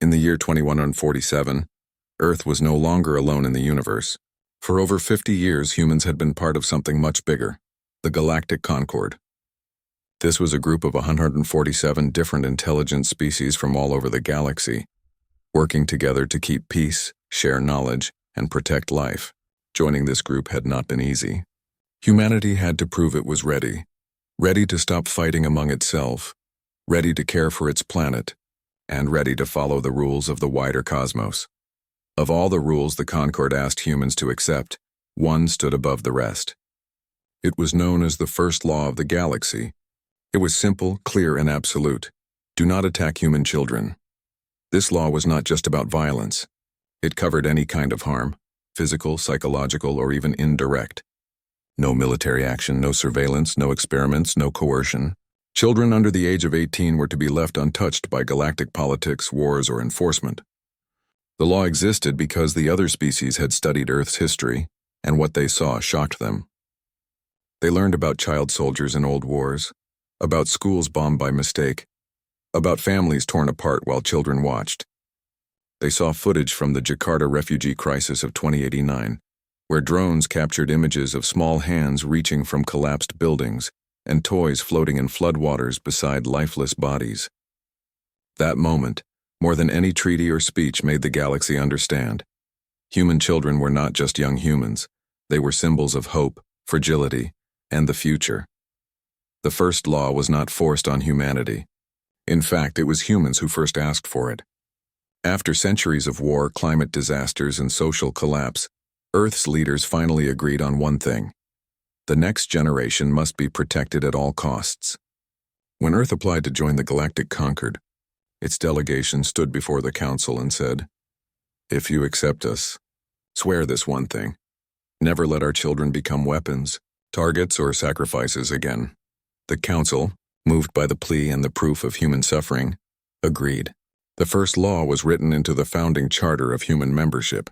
In the year 2147, Earth was no longer alone in the universe. For over 50 years, humans had been part of something much bigger, the Galactic Concord. This was a group of 147 different intelligent species from all over the galaxy, working together to keep peace, share knowledge, and protect life. Joining this group had not been easy. Humanity had to prove it was ready to stop fighting among itself, ready to care for its planet, and ready to follow the rules of the wider cosmos. Of all the rules the Concord asked humans to accept, one stood above the rest. It was known as the first law of the galaxy. It was simple, clear, and absolute. Do not attack human children. This law was not just about violence. It covered any kind of harm, physical, psychological, or even indirect. No military action, no surveillance, no experiments, no coercion. Children under the age of 18 were to be left untouched by galactic politics, wars, or enforcement. The law existed because the other species had studied Earth's history, and what they saw shocked them. They learned about child soldiers in old wars, about schools bombed by mistake, about families torn apart while children watched. They saw footage from the Jakarta refugee crisis of 2089, where drones captured images of small hands reaching from collapsed buildings and toys floating in floodwaters beside lifeless bodies. That moment, more than any treaty or speech, made the galaxy understand. Human children were not just young humans. They were symbols of hope, fragility, and the future. The first law was not forced on humanity. In fact, it was humans who first asked for it. After centuries of war, climate disasters, and social collapse, Earth's leaders finally agreed on one thing. The next generation must be protected at all costs. When Earth applied to join the Galactic Concord, its delegation stood before the Council and said, "If you accept us, swear this one thing. Never let our children become weapons, targets, or sacrifices again." The Council, moved by the plea and the proof of human suffering, agreed. The first law was written into the founding charter of human membership.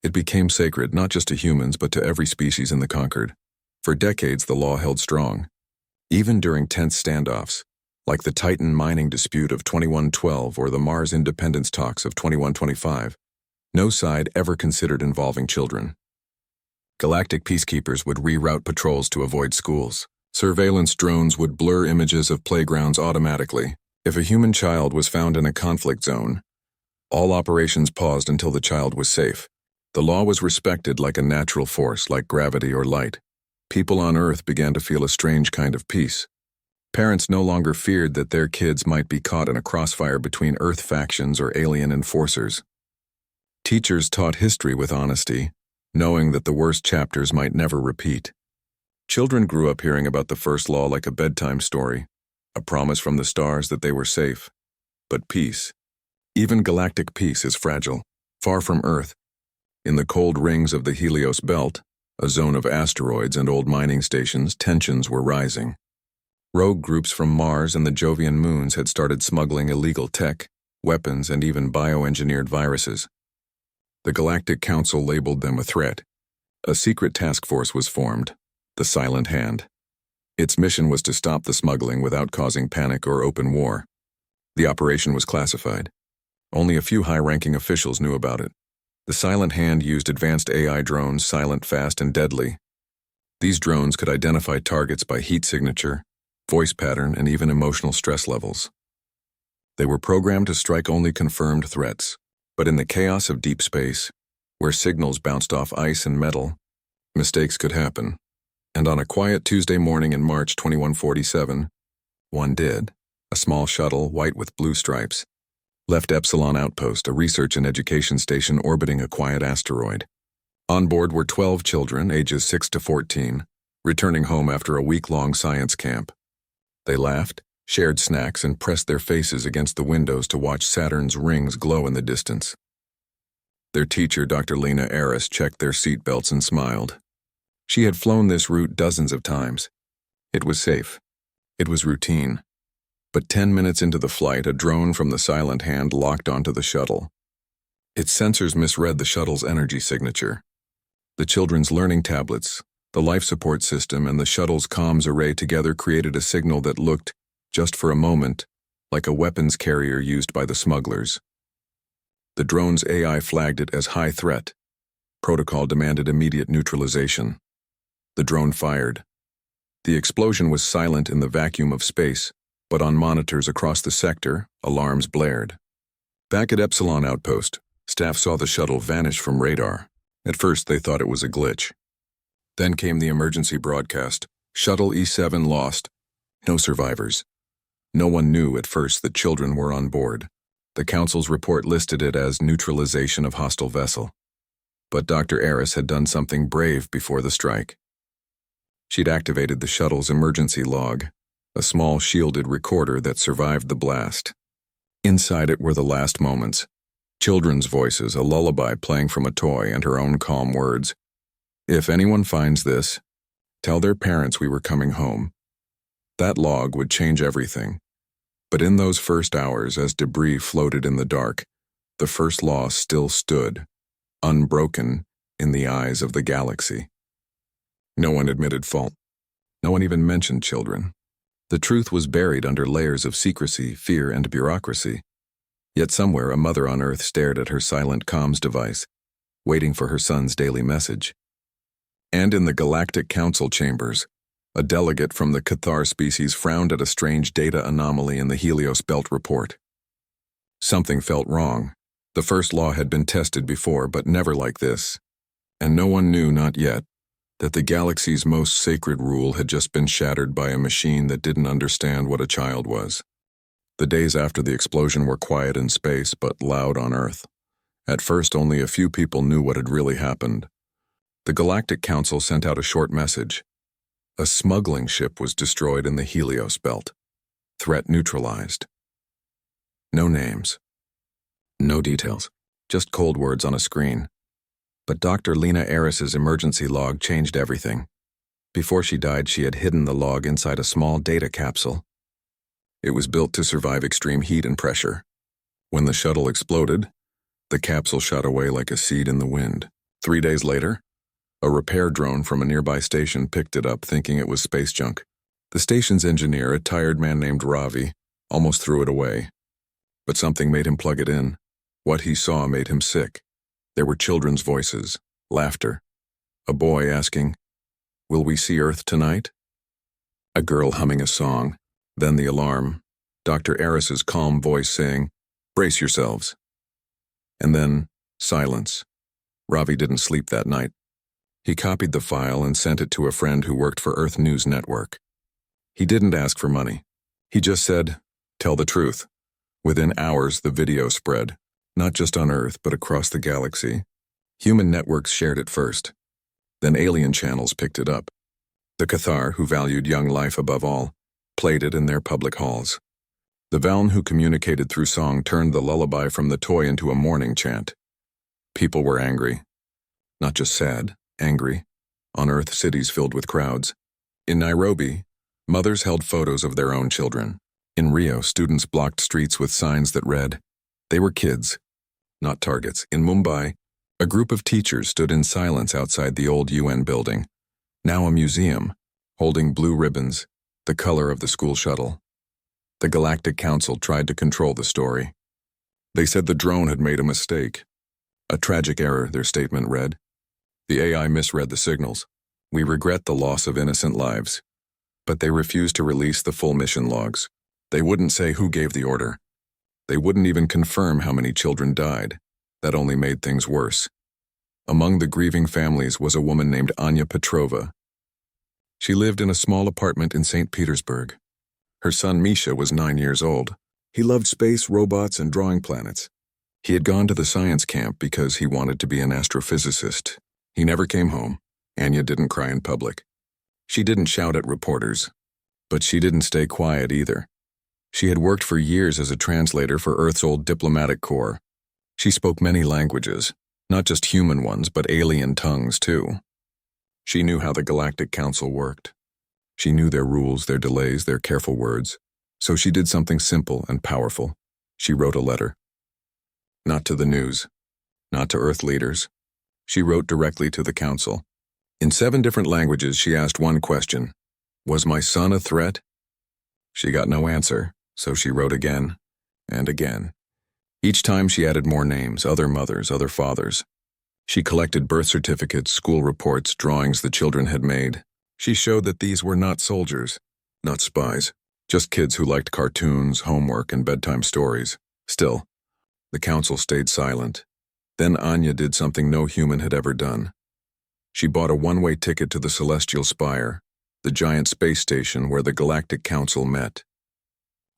It became sacred not just to humans but to every species in the Concord. For decades, the law held strong. Even during tense standoffs, like the Titan mining dispute of 2112 or the Mars independence talks of 2125, no side ever considered involving children. Galactic peacekeepers would reroute patrols to avoid schools. Surveillance drones would blur images of playgrounds automatically. If a human child was found in a conflict zone, all operations paused until the child was safe. The law was respected like a natural force, like gravity or light. People on Earth began to feel a strange kind of peace. Parents no longer feared that their kids might be caught in a crossfire between Earth factions or alien enforcers. Teachers taught history with honesty, knowing that the worst chapters might never repeat. Children grew up hearing about the first law like a bedtime story, a promise from the stars that they were safe. But peace, even galactic peace, is fragile. Far from Earth, in the cold rings of the Helios Belt, a zone of asteroids and old mining stations, tensions were rising. Rogue groups from Mars and the Jovian moons had started smuggling illegal tech, weapons, and even bioengineered viruses. The Galactic Council labeled them a threat. A secret task force was formed, the Silent Hand. Its mission was to stop the smuggling without causing panic or open war. The operation was classified. Only a few high-ranking officials knew about it. The Silent Hand used advanced AI drones, silent, fast, and deadly. These drones could identify targets by heat signature, voice pattern, and even emotional stress levels. They were programmed to strike only confirmed threats, but in the chaos of deep space, where signals bounced off ice and metal, mistakes could happen. And on a quiet Tuesday morning in March 2147, one did. A small shuttle, white with blue stripes, left Epsilon Outpost, a research and education station orbiting a quiet asteroid. On board were 12 children, ages 6 to 14, returning home after a week-long science camp. They laughed, shared snacks, and pressed their faces against the windows to watch Saturn's rings glow in the distance. Their teacher, Dr. Lena Aris, checked their seatbelts and smiled. She had flown this route dozens of times. It was safe. It was routine. But 10 minutes into the flight, a drone from the Silent Hand locked onto the shuttle. Its sensors misread the shuttle's energy signature. The children's learning tablets, the life support system, and the shuttle's comms array together created a signal that looked, just for a moment, like a weapons carrier used by the smugglers. The drone's AI flagged it as high threat. Protocol demanded immediate neutralization. The drone fired. The explosion was silent in the vacuum of space, but on monitors across the sector, alarms blared. Back at Epsilon Outpost, staff saw the shuttle vanish from radar. At first, they thought it was a glitch. Then came the emergency broadcast. Shuttle E7 lost. No survivors. No one knew at first that children were on board. The Council's report listed it as neutralization of hostile vessel. But Dr. Eris had done something brave before the strike. She'd activated the shuttle's emergency log, a small shielded recorder that survived the blast. Inside it were the last moments. Children's voices, a lullaby playing from a toy, and her own calm words. If anyone finds this, tell their parents we were coming home. That log would change everything. But in those first hours, as debris floated in the dark, the first law still stood, unbroken in the eyes of the galaxy. No one admitted fault. No one even mentioned children. The truth was buried under layers of secrecy, fear, and bureaucracy. Yet somewhere a mother on Earth stared at her silent comms device, waiting for her son's daily message. And in the Galactic Council chambers, a delegate from the Cathar species frowned at a strange data anomaly in the Helios Belt report. Something felt wrong. The first law had been tested before, but never like this. And no one knew, not yet, that the galaxy's most sacred rule had just been shattered by a machine that didn't understand what a child was. The days after the explosion were quiet in space, but loud on Earth. At first, only a few people knew what had really happened. The Galactic Council sent out a short message. A smuggling ship was destroyed in the Helios Belt. Threat neutralized. No names. No details. Just cold words on a screen. But Dr. Lena Eris's emergency log changed everything. Before she died, she had hidden the log inside a small data capsule. It was built to survive extreme heat and pressure. When the shuttle exploded, the capsule shot away like a seed in the wind. 3 days later, a repair drone from a nearby station picked it up thinking it was space junk. The station's engineer, a tired man named Ravi, almost threw it away. But something made him plug it in. What he saw made him sick. There were children's voices, laughter. A boy asking, "Will we see Earth tonight?" A girl humming a song. Then the alarm. Dr. Eris's calm voice saying, "Brace yourselves." And then, silence. Ravi didn't sleep that night. He copied the file and sent it to a friend who worked for Earth News Network. He didn't ask for money. He just said, "Tell the truth." Within hours, the video spread, not just on Earth, but across the galaxy. Human networks shared it first. Then alien channels picked it up. The Cathar, who valued young life above all, played it in their public halls. The Valn who communicated through song turned the lullaby from the toy into a morning chant. People were angry. Not just sad, angry. On Earth, cities filled with crowds. In Nairobi, mothers held photos of their own children. In Rio, students blocked streets with signs that read, "They were kids, not targets." In Mumbai, a group of teachers stood in silence outside the old UN building, now a museum, holding blue ribbons, the color of the school shuttle. The Galactic Council tried to control the story. They said the drone had made a mistake. A tragic error, their statement read. The AI misread the signals. We regret the loss of innocent lives. But they refused to release the full mission logs. They wouldn't say who gave the order. They wouldn't even confirm how many children died. That only made things worse. Among the grieving families was a woman named Anya Petrova. She lived in a small apartment in St. Petersburg. Her son Misha was 9 years old. He loved space, robots, and drawing planets. He had gone to the science camp because he wanted to be an astrophysicist. He never came home. Anya didn't cry in public. She didn't shout at reporters. But she didn't stay quiet either. She had worked for years as a translator for Earth's old diplomatic corps. She spoke many languages, not just human ones, but alien tongues too. She knew how the Galactic Council worked. She knew their rules, their delays, their careful words. So she did something simple and powerful. She wrote a letter. Not to the news, not to Earth leaders. She wrote directly to the Council. In 7 different languages, she asked one question. Was my son a threat? She got no answer, so she wrote again and again. Each time she added more names, other mothers, other fathers. She collected birth certificates, school reports, drawings the children had made. She showed that these were not soldiers, not spies, just kids who liked cartoons, homework, and bedtime stories. Still, the council stayed silent. Then Anya did something no human had ever done. She bought a one-way ticket to the Celestial Spire, the giant space station where the Galactic Council met.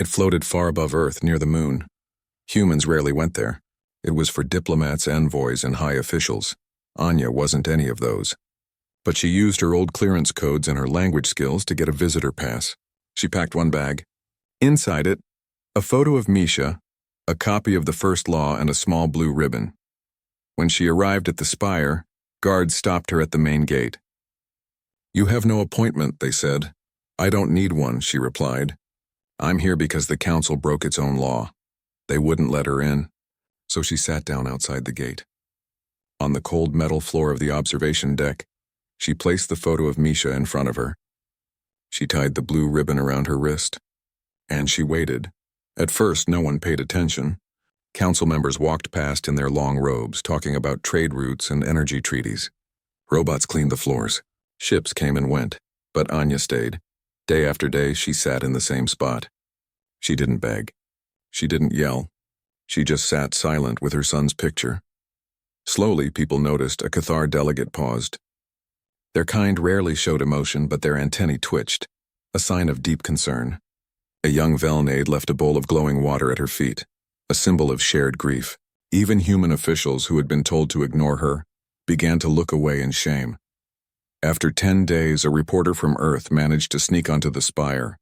It floated far above Earth near the moon. Humans rarely went there. It was for diplomats, envoys, and high officials. Anya wasn't any of those. But she used her old clearance codes and her language skills to get a visitor pass. She packed one bag. Inside it, a photo of Misha, a copy of the First Law, and a small blue ribbon. When she arrived at the spire, guards stopped her at the main gate. "You have no appointment," they said. "I don't need one," she replied. "I'm here because the council broke its own law." They wouldn't let her in, so she sat down outside the gate. On the cold metal floor of the observation deck, she placed the photo of Misha in front of her. She tied the blue ribbon around her wrist, and she waited. At first, no one paid attention. Council members walked past in their long robes, talking about trade routes and energy treaties. Robots cleaned the floors. Ships came and went, but Anya stayed. Day after day, she sat in the same spot. She didn't beg. She didn't yell. She just sat silent with her son's picture. Slowly, people noticed a Cathar delegate paused. Their kind rarely showed emotion, but their antennae twitched, a sign of deep concern. A young Velnade left a bowl of glowing water at her feet, a symbol of shared grief. Even human officials who had been told to ignore her began to look away in shame. After 10 days, a reporter from Earth managed to sneak onto the spire.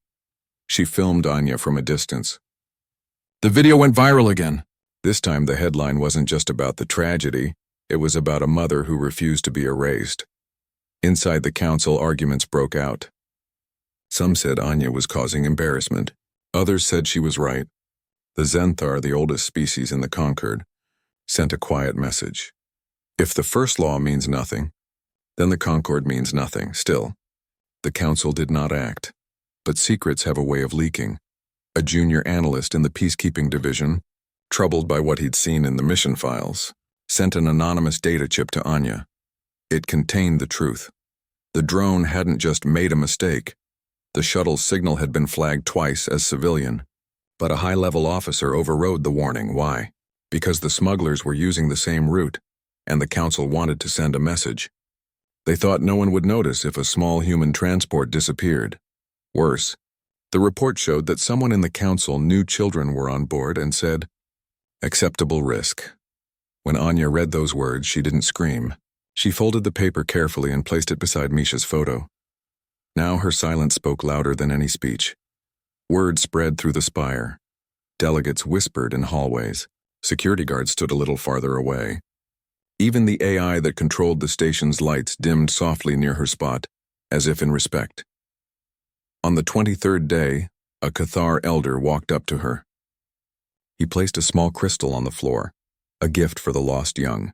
She filmed Anya from a distance. The video went viral again. This time the headline wasn't just about the tragedy, it was about a mother who refused to be erased. Inside the council, arguments broke out. Some said Anya was causing embarrassment. Others said she was right. The Zenthar, the oldest species in the Concord, sent a quiet message. If the First Law means nothing, then the Concord means nothing. Still, the council did not act. But secrets have a way of leaking. A junior analyst in the peacekeeping division, troubled by what he'd seen in the mission files, sent an anonymous data chip to Anya. It contained the truth. The drone hadn't just made a mistake. The shuttle's signal had been flagged twice as civilian. But a high-level officer overrode the warning. Why? Because the smugglers were using the same route, and the council wanted to send a message. They thought no one would notice if a small human transport disappeared. Worse, the report showed that someone in the council knew children were on board and said, "Acceptable risk." When Anya read those words, she didn't scream. She folded the paper carefully and placed it beside Misha's photo. Now her silence spoke louder than any speech. Word spread through the spire. Delegates whispered in hallways. Security guards stood a little farther away. Even the AI that controlled the station's lights dimmed softly near her spot, as if in respect. On the 23rd day, a Cathar elder walked up to her. He placed a small crystal on the floor, a gift for the lost young.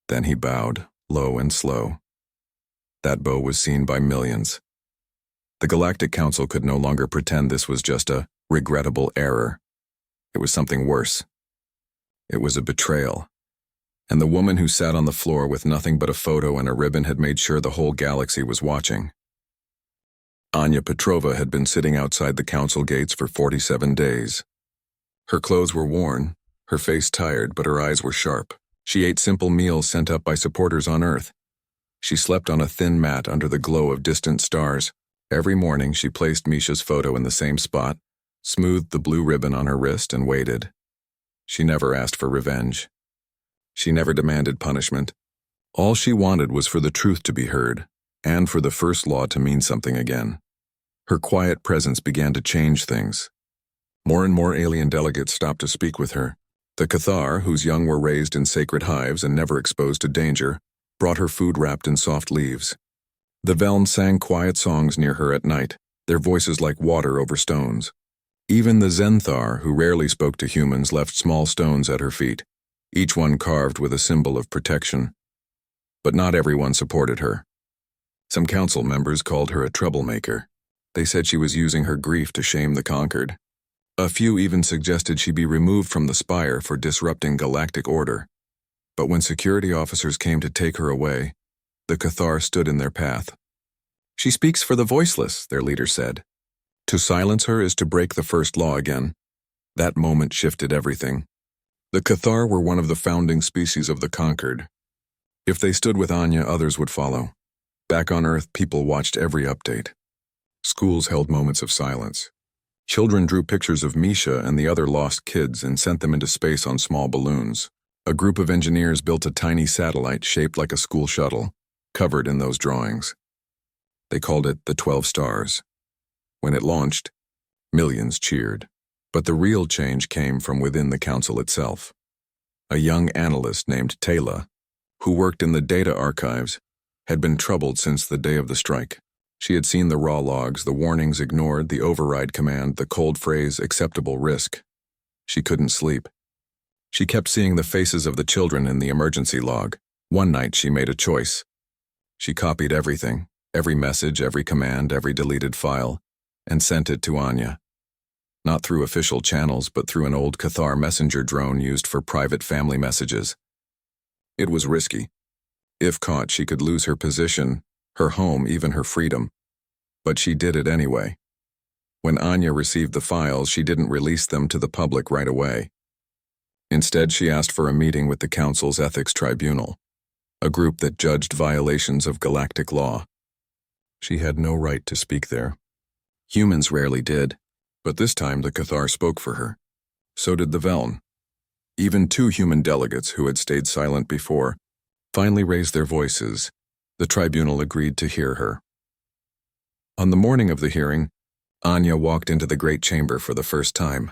Then he bowed, low and slow. That bow was seen by millions. The Galactic Council could no longer pretend this was just a regrettable error. It was something worse. It was a betrayal. And the woman who sat on the floor with nothing but a photo and a ribbon had made sure the whole galaxy was watching. Anya Petrova had been sitting outside the council gates for 47 days. Her clothes were worn, her face tired, but her eyes were sharp. She ate simple meals sent up by supporters on Earth. She slept on a thin mat under the glow of distant stars. Every morning she placed Misha's photo in the same spot, smoothed the blue ribbon on her wrist, and waited. She never asked for revenge. She never demanded punishment. All she wanted was for the truth to be heard, and for the First Law to mean something again. Her quiet presence began to change things. More and more alien delegates stopped to speak with her. The Cathar, whose young were raised in sacred hives and never exposed to danger, brought her food wrapped in soft leaves. The Velm sang quiet songs near her at night, their voices like water over stones. Even the Zenthar, who rarely spoke to humans, left small stones at her feet, each one carved with a symbol of protection. But not everyone supported her. Some council members called her a troublemaker. They said she was using her grief to shame the conquered. A few even suggested she be removed from the spire for disrupting galactic order. But when security officers came to take her away, the Cathar stood in their path. "She speaks for the voiceless," their leader said. To silence her is to break the first law again. That moment shifted everything. The Cathar were one of the founding species of the conquered. If they stood with Anya, others would follow. Back on Earth, people watched every update. Schools held moments of silence. Children drew pictures of Misha and the other lost kids and sent them into space on small balloons. A group of engineers built a tiny satellite shaped like a school shuttle, covered in those drawings. They called it the 12 Stars. When it launched, millions cheered. But the real change came from within the council itself. A young analyst named Taylor, who worked in the data archives, had been troubled since the day of the strike. She had seen the raw logs, the warnings ignored, the override command, the cold phrase, acceptable risk. She couldn't sleep. She kept seeing the faces of the children in the emergency log. One night she made a choice. She copied everything, every message, every command, every deleted file, and sent it to Anya. Not through official channels, but through an old Cathar messenger drone used for private family messages. It was risky. If caught, she could lose her position, her home, even her freedom. But she did it anyway. When Anya received the files, she didn't release them to the public right away. Instead, she asked for a meeting with the Council's Ethics Tribunal, a group that judged violations of galactic law. She had no right to speak there. Humans rarely did, but this time the Cathar spoke for her. So did the Veln. Even two human delegates who had stayed silent before finally raised their voices. The tribunal agreed to hear her. On the morning of the hearing, Anya walked into the great chamber for the first time.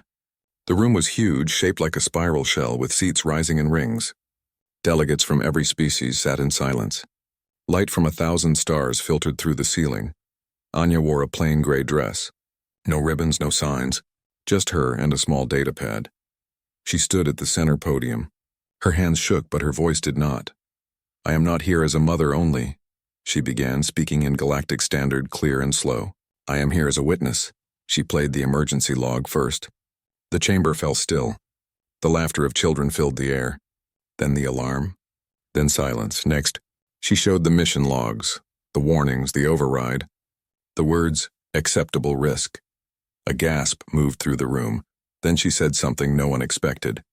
The room was huge, shaped like a spiral shell, with seats rising in rings. Delegates from every species sat in silence. Light from 1,000 stars filtered through the ceiling. Anya wore a plain gray dress. No ribbons, no signs, just her and a small data pad. She stood at the center podium. Her hands shook, but her voice did not. "I am not here as a mother only," she began, speaking in galactic standard, clear and slow. "I am here as a witness." She played the emergency log first. The chamber fell still. The laughter of children filled the air. Then the alarm. Then silence. Next, she showed the mission logs, the warnings, the override. The words, "acceptable risk." A gasp moved through the room. Then she said something no one expected.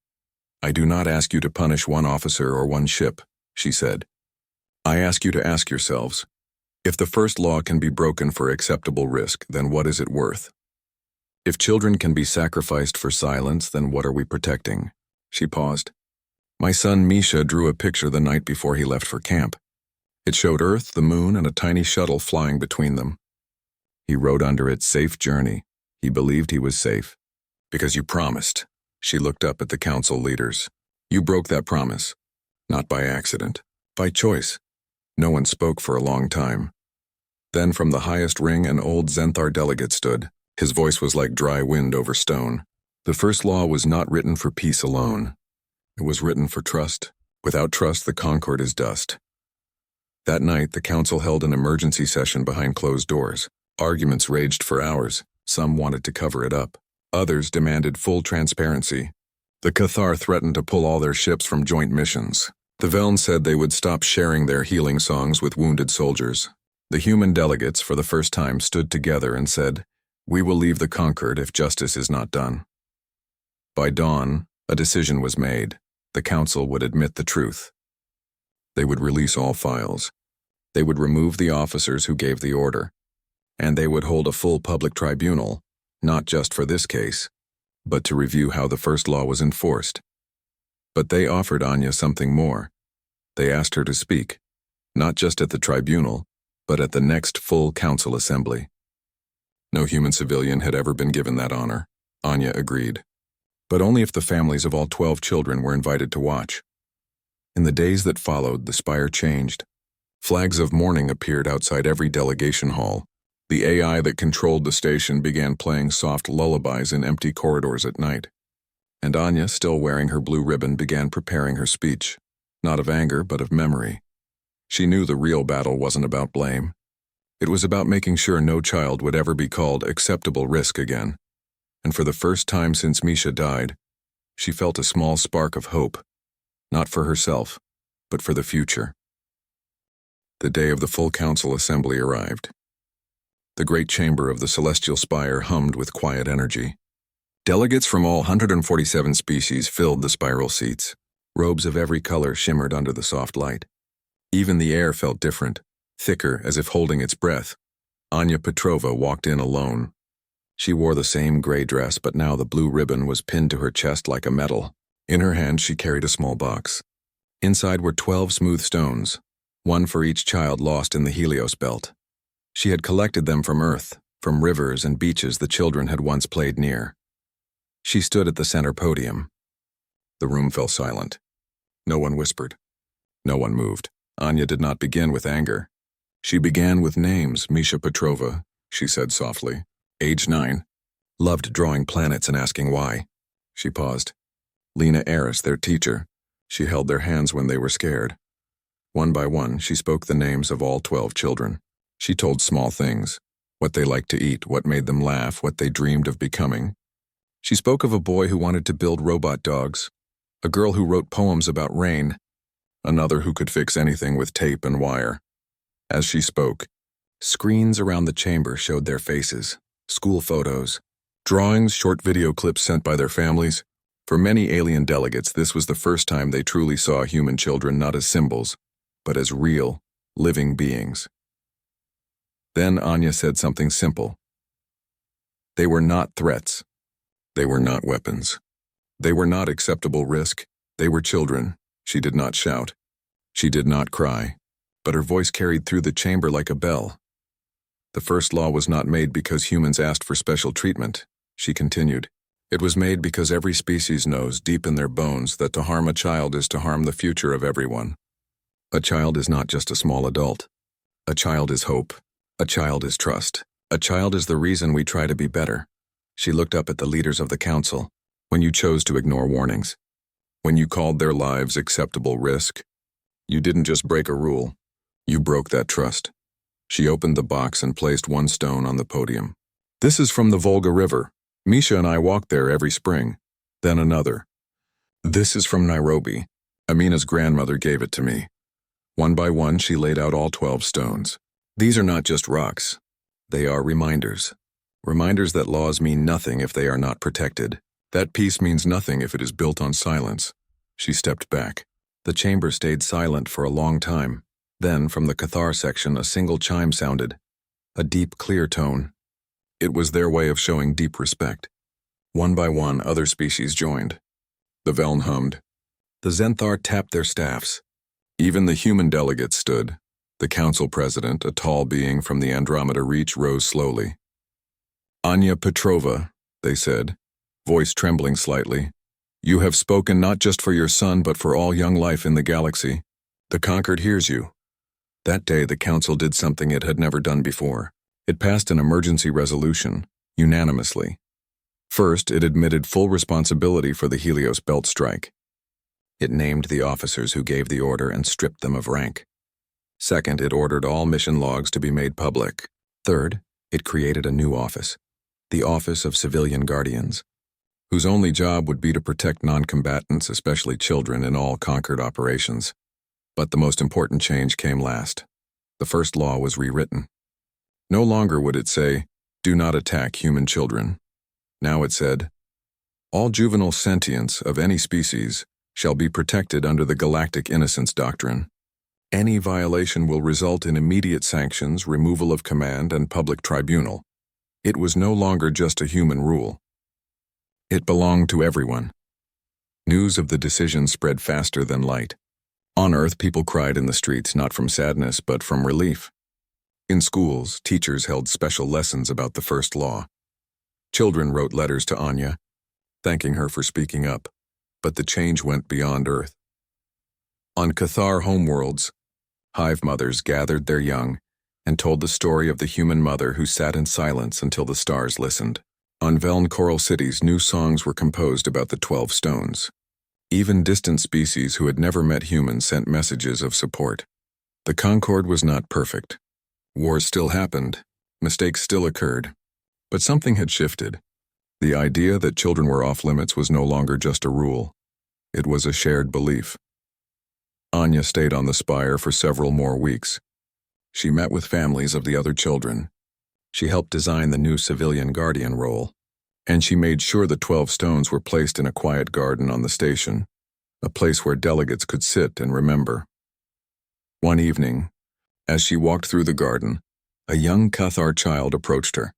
"I do not ask you to punish one officer or one ship," she said. "I ask you to ask yourselves, if the first law can be broken for acceptable risk, then what is it worth? If children can be sacrificed for silence, then what are we protecting?" She paused. "My son Misha drew a picture the night before he left for camp. It showed Earth, the moon, and a tiny shuttle flying between them. He wrote under it, 'Safe journey.' He believed he was safe. Because you promised." She looked up at the council leaders. "You broke that promise. Not by accident. By choice." No one spoke for a long time. Then from the highest ring an old Zenthar delegate stood. His voice was like dry wind over stone. "The first law was not written for peace alone. It was written for trust. Without trust, the Concord is dust." That night, the council held an emergency session behind closed doors. Arguments raged for hours. Some wanted to cover it up. Others demanded full transparency. The Cathar threatened to pull all their ships from joint missions. The Veln said they would stop sharing their healing songs with wounded soldiers. The human delegates, for the first time, stood together and said, "We will leave the Concord if justice is not done." By dawn, a decision was made. The council would admit the truth. They would release all files. They would remove the officers who gave the order. And they would hold a full public tribunal, not just for this case, but to review how the first law was enforced. But they offered Anya something more. They asked her to speak, not just at the tribunal, but at the next full council assembly. No human civilian had ever been given that honor. Anya agreed. But only if the families of all 12 children were invited to watch. In the days that followed, the spire changed. Flags of mourning appeared outside every delegation hall. The AI that controlled the station began playing soft lullabies in empty corridors at night. And Anya, still wearing her blue ribbon, began preparing her speech, not of anger, but of memory. She knew the real battle wasn't about blame. It was about making sure no child would ever be called acceptable risk again. and for the first time since Misha died, she felt a small spark of hope, not for herself, but for the future. The day of the full council assembly arrived. The great chamber of the celestial spire hummed with quiet energy. Delegates from all 147 species filled the spiral seats. Robes of every color shimmered under the soft light. Even the air felt different, thicker as if holding its breath. Anya Petrova walked in alone. She wore the same gray dress, but now the blue ribbon was pinned to her chest like a medal. In her hand she carried a small box. Inside were 12 smooth stones, one for each child lost in the Helios belt. She had collected them from Earth, from rivers and beaches the children had once played near. She stood at the center podium. The room fell silent. No one whispered. No one moved. Anya did not begin with anger. She began with names. Misha Petrova, she said softly, age 9. Loved drawing planets and asking why. She paused. Lena Eris, their teacher. She held their hands when they were scared. One by one, she spoke the names of all 12 children. She told small things, what they liked to eat, what made them laugh, what they dreamed of becoming. She spoke of a boy who wanted to build robot dogs, a girl who wrote poems about rain, another who could fix anything with tape and wire. As she spoke, screens around the chamber showed their faces, school photos, drawings, short video clips sent by their families. For many alien delegates, this was the first time they truly saw human children not as symbols, but as real, living beings. Then Anya said something simple. They were not threats. They were not weapons. They were not acceptable risk. They were children. She did not shout. She did not cry, but her voice carried through the chamber like a bell. The first law was not made because humans asked for special treatment, she continued. It was made because every species knows deep in their bones that to harm a child is to harm the future of everyone. A child is not just a small adult. A child is hope. A child is trust. A child is the reason we try to be better. She looked up at the leaders of the council. When you chose to ignore warnings, when you called their lives acceptable risk, you didn't just break a rule, you broke that trust. She opened the box and placed one stone on the podium. This is from the Volga River. Misha and I walked there every spring. Then another. This is from Nairobi. Amina's grandmother gave it to me. One by one, she laid out all 12 stones. These are not just rocks. They are reminders. Reminders that laws mean nothing if they are not protected. That peace means nothing if it is built on silence. She stepped back. The chamber stayed silent for a long time. Then, from the Cathar section, a single chime sounded. A deep, clear tone. It was their way of showing deep respect. One by one, other species joined. The Veln hummed. The Zenthar tapped their staffs. Even the human delegates stood. The council president, a tall being from the Andromeda Reach, rose slowly. Anya Petrova, they said, voice trembling slightly. You have spoken not just for your son, but for all young life in the galaxy. The Conquered hears you. That day, the council did something it had never done before. It passed an emergency resolution, unanimously. First, it admitted full responsibility for the Helios belt strike. It named the officers who gave the order and stripped them of rank. Second, it ordered all mission logs to be made public. Third, it created a new office, the Office of Civilian Guardians, whose only job would be to protect non-combatants, especially children, in all Conquered operations. But the most important change came last. The first law was rewritten. No longer would it say, do not attack human children. Now it said, all juvenile sentients of any species shall be protected under the Galactic Innocence Doctrine. Any violation will result in immediate sanctions, removal of command, and public tribunal. It was no longer just a human rule. It belonged to everyone. News of the decision spread faster than light. On Earth, people cried in the streets not from sadness but from relief. In schools, teachers held special lessons about the first law. Children wrote letters to Anya, thanking her for speaking up, but the change went beyond Earth. On Cathar homeworlds, hive mothers gathered their young and told the story of the human mother who sat in silence until the stars listened. On Veln coral cities, new songs were composed about the 12 stones. Even distant species who had never met humans sent messages of support. The Concord was not perfect. Wars still happened. Mistakes still occurred. But something had shifted. The idea that children were off limits was no longer just a rule. It was a shared belief. Anya stayed on the spire for several more weeks. She met with families of the other children. She helped design the new civilian guardian role, and she made sure the 12 stones were placed in a quiet garden on the station, a place where delegates could sit and remember. One evening, as she walked through the garden, a young Cathar child approached her.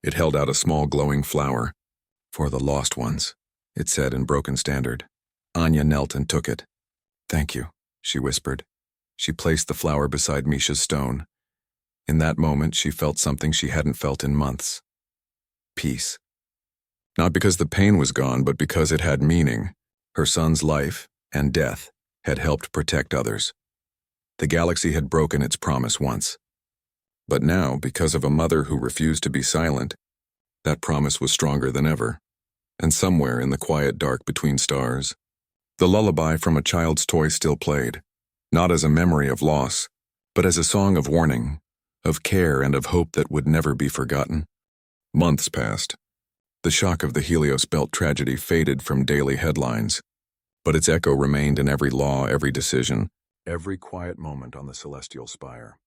It held out a small glowing flower. "For the lost ones," it said in broken standard. Anya knelt and took it. "Thank you," she whispered. She placed the flower beside Misha's stone. In that moment, she felt something she hadn't felt in months. Peace. Not because the pain was gone, but because it had meaning. Her son's life and death had helped protect others. The galaxy had broken its promise once. But now, because of a mother who refused to be silent, that promise was stronger than ever. And somewhere in the quiet dark between stars, the lullaby from a child's toy still played, not as a memory of loss, but as a song of warning, of care and of hope that would never be forgotten. Months passed. The shock of the Helios Belt tragedy faded from daily headlines, but its echo remained in every law, every decision, every quiet moment on the celestial spire.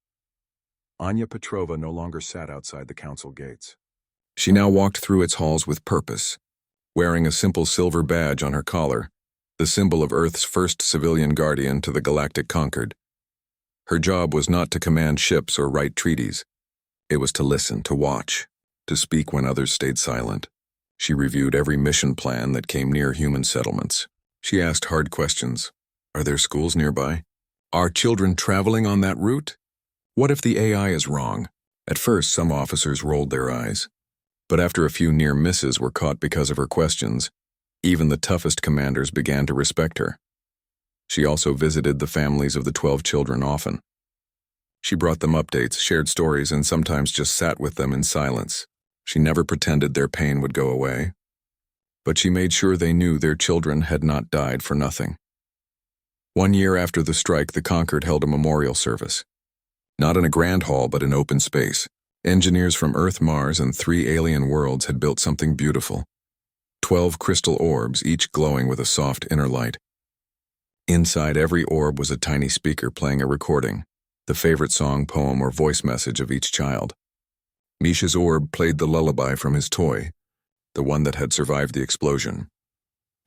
Anya Petrova no longer sat outside the council gates. She now walked through its halls with purpose, wearing a simple silver badge on her collar, the symbol of Earth's first civilian guardian to the Galactic Concord. Her job was not to command ships or write treaties. It was to listen, to watch, to speak when others stayed silent. She reviewed every mission plan that came near human settlements. She asked hard questions. Are there schools nearby? Are children traveling on that route? What if the AI is wrong? At first, some officers rolled their eyes. But after a few near misses were caught because of her questions, even the toughest commanders began to respect her. She also visited the families of the 12 children often. She brought them updates, shared stories, and sometimes just sat with them in silence. She never pretended their pain would go away. But she made sure they knew their children had not died for nothing. 1 year after the strike, the Concord held a memorial service. Not in a grand hall, but in open space. Engineers from Earth, Mars, and 3 alien worlds had built something beautiful. 12 crystal orbs, each glowing with a soft inner light. Inside every orb was a tiny speaker playing a recording, the favorite song, poem, or voice message of each child. Misha's orb played the lullaby from his toy, the one that had survived the explosion.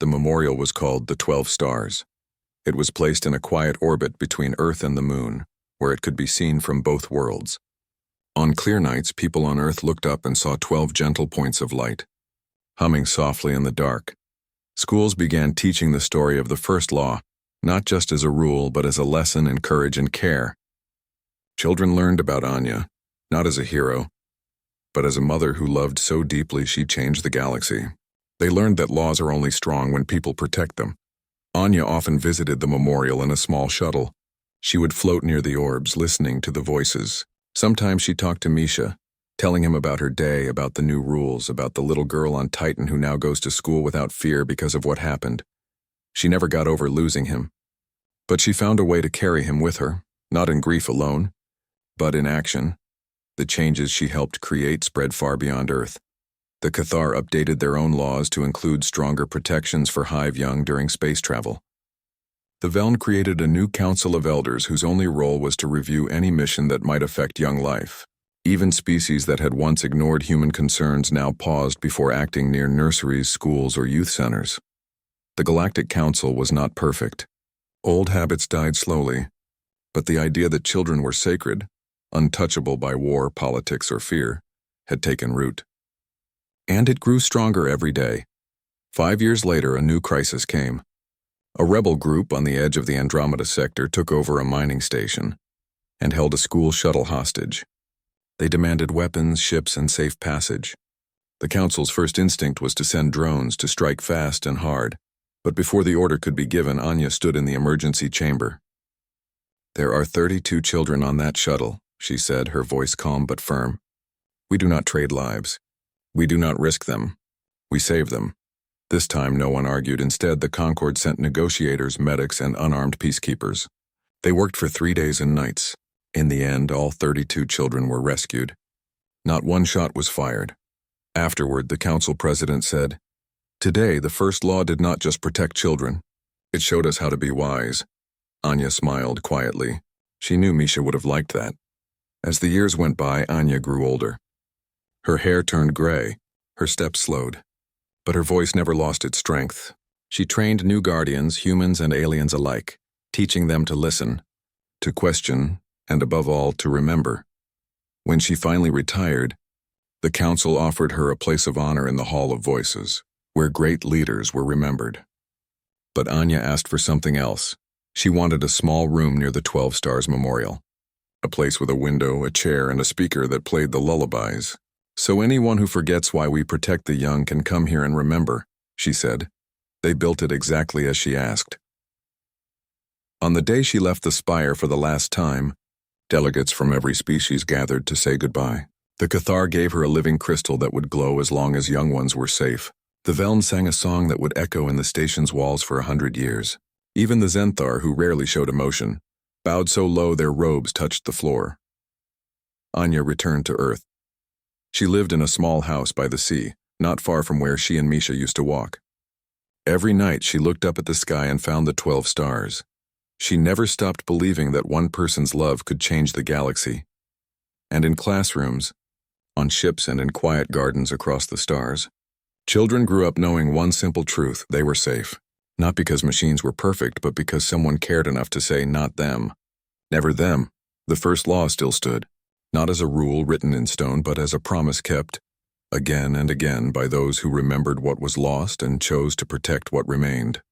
The memorial was called the 12 Stars. It was placed in a quiet orbit between Earth and the Moon, where it could be seen from both worlds. On clear nights, people on Earth looked up and saw 12 gentle points of light, humming softly in the dark. Schools began teaching the story of the first law, not just as a rule, but as a lesson in courage and care. Children learned about Anya, not as a hero, but as a mother who loved so deeply she changed the galaxy. They learned that laws are only strong when people protect them. Anya often visited the memorial in a small shuttle. She would float near the orbs, listening to the voices. Sometimes she talked to Misha, telling him about her day, about the new rules, about the little girl on Titan who now goes to school without fear because of what happened. She never got over losing him. But she found a way to carry him with her, not in grief alone, but in action. The changes she helped create spread far beyond Earth. The Cathar updated their own laws to include stronger protections for Hive Young during space travel. The Veln created a new council of elders whose only role was to review any mission that might affect young life. Even species that had once ignored human concerns now paused before acting near nurseries, schools, or youth centers. The Galactic Council was not perfect. Old habits died slowly, but the idea that children were sacred, untouchable by war, politics, or fear, had taken root. And it grew stronger every day. 5 years later, a new crisis came. A rebel group on the edge of the Andromeda sector took over a mining station and held a school shuttle hostage. They demanded weapons, ships, and safe passage. The Council's first instinct was to send drones to strike fast and hard, but before the order could be given, Anya stood in the emergency chamber. "There are 32 children on that shuttle," she said, her voice calm but firm. "We do not trade lives. We do not risk them. We save them." This time, no one argued. Instead, the Concord sent negotiators, medics, and unarmed peacekeepers. They worked for 3 days and nights. In the end, all 32 children were rescued. Not one shot was fired. Afterward, the council president said, "Today, the first law did not just protect children. It showed us how to be wise." Anya smiled quietly. She knew Misha would have liked that. As the years went by, Anya grew older. Her hair turned gray, her steps slowed. But her voice never lost its strength. She trained new guardians, humans and aliens alike, teaching them to listen, to question, and above all, to remember. When she finally retired, the council offered her a place of honor in the Hall of Voices, where great leaders were remembered. But Anya asked for something else. She wanted a small room near the 12 Stars Memorial, a place with a window, a chair, and a speaker that played the lullabies. "So anyone who forgets why we protect the young can come here and remember," she said. They built it exactly as she asked. On the day she left the spire for the last time, delegates from every species gathered to say goodbye. The Cathar gave her a living crystal that would glow as long as young ones were safe. The Veln sang a song that would echo in the station's walls for 100 years. Even the Zenthar, who rarely showed emotion, bowed so low their robes touched the floor. Anya returned to Earth. She lived in a small house by the sea, not far from where she and Misha used to walk. Every night she looked up at the sky and found the 12 stars. She never stopped believing that one person's love could change the galaxy. And in classrooms, on ships and in quiet gardens across the stars, children grew up knowing one simple truth: they were safe. Not because machines were perfect, but because someone cared enough to say, "Not them." Never them. The first law still stood, not as a rule written in stone, but as a promise kept, again and again, by those who remembered what was lost and chose to protect what remained.